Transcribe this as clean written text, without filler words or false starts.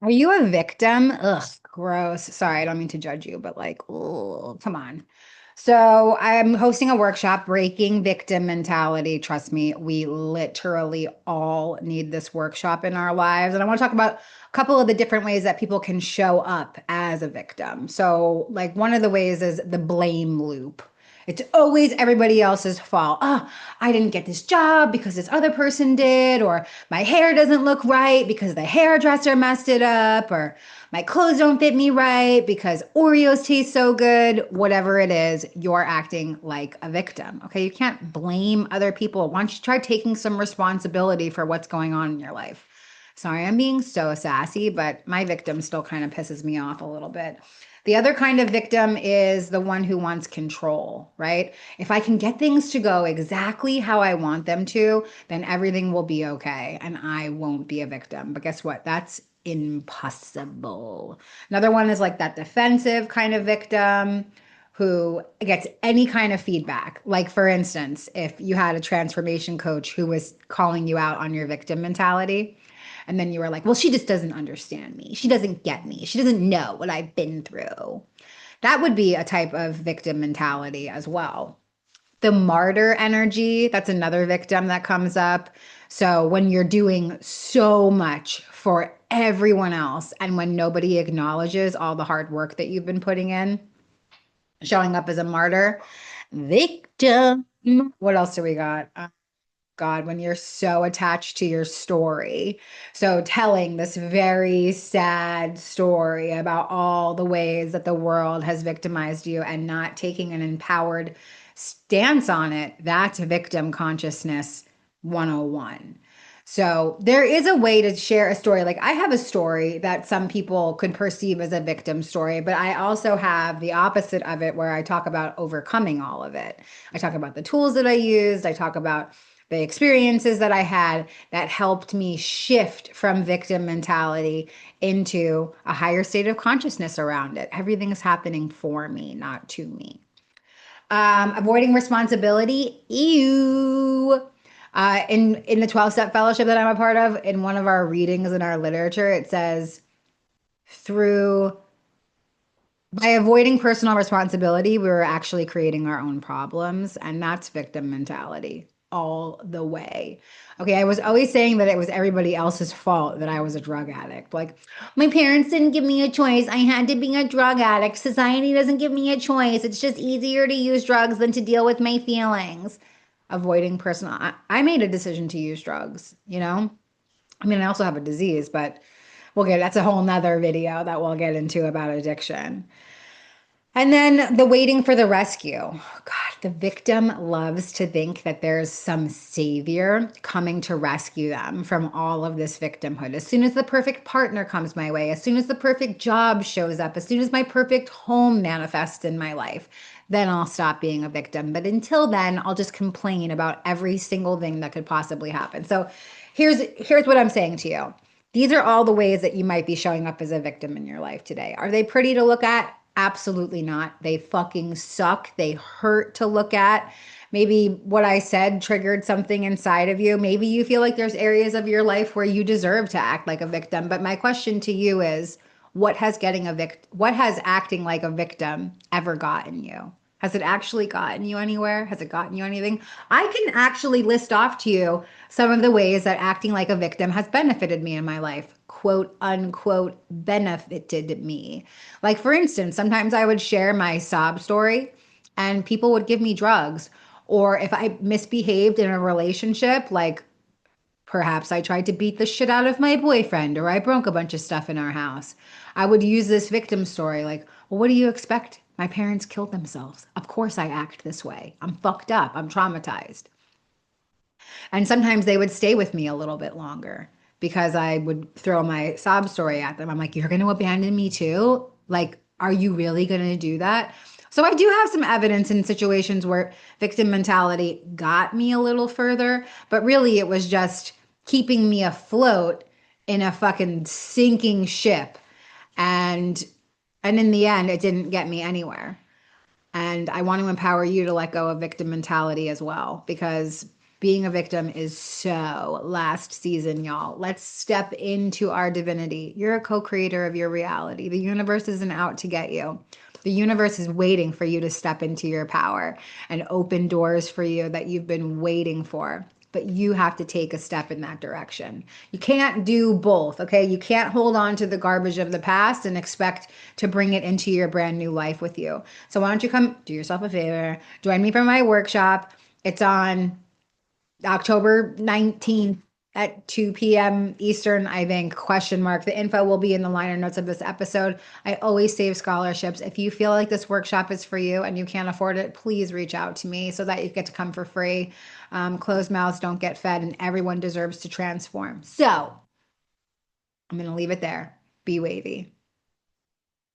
Are you a victim? Ugh, gross. Sorry, I don't mean to judge you, but like, ugh, come on. So I'm hosting a workshop, Breaking Victim Mentality. Trust me, we literally all need this workshop in our lives. And I want to talk about a couple of the different ways that people can show up as a victim. So, like, one of the ways is the blame loop. It's always everybody else's fault. Oh, I didn't get this job because this other person did, or my hair doesn't look right because the hairdresser messed it up, or my clothes don't fit me right because Oreos taste so good. Whatever it is, you're acting like a victim. Okay. You can't blame other people. Why don't you try taking some responsibility for what's going on in your life? Sorry, I'm being so sassy, but my victim still kind of pisses me off a little bit. The other kind of victim is the one who wants control, right? If I can get things to go exactly how I want them to, then everything will be okay and I won't be a victim. But guess what? That's impossible. Another one is like that defensive kind of victim who gets any kind of feedback. Like, for instance, if you had a transformation coach who was calling you out on your victim mentality, and then you were like, well, she just doesn't understand me. She doesn't get me. She doesn't know what I've been through. That would be a type of victim mentality as well. The martyr energy, that's another victim that comes up. So when you're doing so much for everyone else and when nobody acknowledges all the hard work that you've been putting in, showing up as a martyr, victim. What else do we got? God, when you're so attached to your story. So telling this very sad story about all the ways that the world has victimized you and not taking an empowered stance on it, that's victim consciousness 101. So there is a way to share a story. Like I have a story that some people could perceive as a victim story, but I also have the opposite of it where I talk about overcoming all of it. I talk about the tools that I used. I talk about the experiences that I had that helped me shift from victim mentality into a higher state of consciousness around it. Everything is happening for me, not to me. Avoiding responsibility. Ew. In the 12-step fellowship that I'm a part of, in one of our readings in our literature, it says through by avoiding personal responsibility, we were actually creating our own problems, and that's victim mentality all the way. Okay, I was always saying that it was everybody else's fault that I was a drug addict. Like, my parents didn't give me a choice. I had to be a drug addict. Society doesn't give me a choice. It's just easier to use drugs than to deal with my feelings. Avoiding personal, I made a decision to use drugs, you know? I mean, I also have a disease, but that's a whole nother video that we'll get into about addiction. And then the waiting for the rescue. God, the victim loves to think that there's some savior coming to rescue them from all of this victimhood. As soon as the perfect partner comes my way, as soon as the perfect job shows up, as soon as my perfect home manifests in my life, then I'll stop being a victim. But until then, I'll just complain about every single thing that could possibly happen. So here's what I'm saying to you. These are all the ways that you might be showing up as a victim in your life today. Are they pretty to look at? Absolutely not. They fucking suck. They hurt to look at. Maybe what I said triggered something inside of you. Maybe you feel like there's areas of your life where you deserve to act like a victim. But my question to you is, what has acting like a victim ever gotten you? Has it actually gotten you anywhere? Has it gotten you anything? I can actually list off to you some of the ways that acting like a victim has benefited me in my life, quote unquote, benefited me. Like, for instance, sometimes I would share my sob story and people would give me drugs. Or if I misbehaved in a relationship, like perhaps I tried to beat the shit out of my boyfriend or I broke a bunch of stuff in our house. I would use this victim story like, well, what do you expect? My parents killed themselves. Of course I act this way. I'm fucked up. I'm traumatized. And sometimes they would stay with me a little bit longer because I would throw my sob story at them. I'm like, you're going to abandon me too? Like, are you really going to do that? So I do have some evidence in situations where victim mentality got me a little further, but really it was just keeping me afloat in a fucking sinking ship. And in the end, it didn't get me anywhere. And I want to empower you to let go of victim mentality as well, because Being a victim is so last season, y'all. Let's step into our divinity. You're a co-creator of your reality. The universe isn't out to get you. The universe is waiting for you to step into your power and open doors for you that you've been waiting for. But you have to take a step in that direction. You can't do both, okay? You can't hold on to the garbage of the past and expect to bring it into your brand new life with you. So why don't you come do yourself a favor, join me for my workshop. It's on October 19th at 2 p.m. Eastern, I think, question mark. The info will be in the liner notes of this episode. I always save scholarships. If you feel like this workshop is for you and you can't afford it, please reach out to me so that you get to come for free. Closed mouths don't get fed, and everyone deserves to transform. So I'm going to leave it there. Be wavy.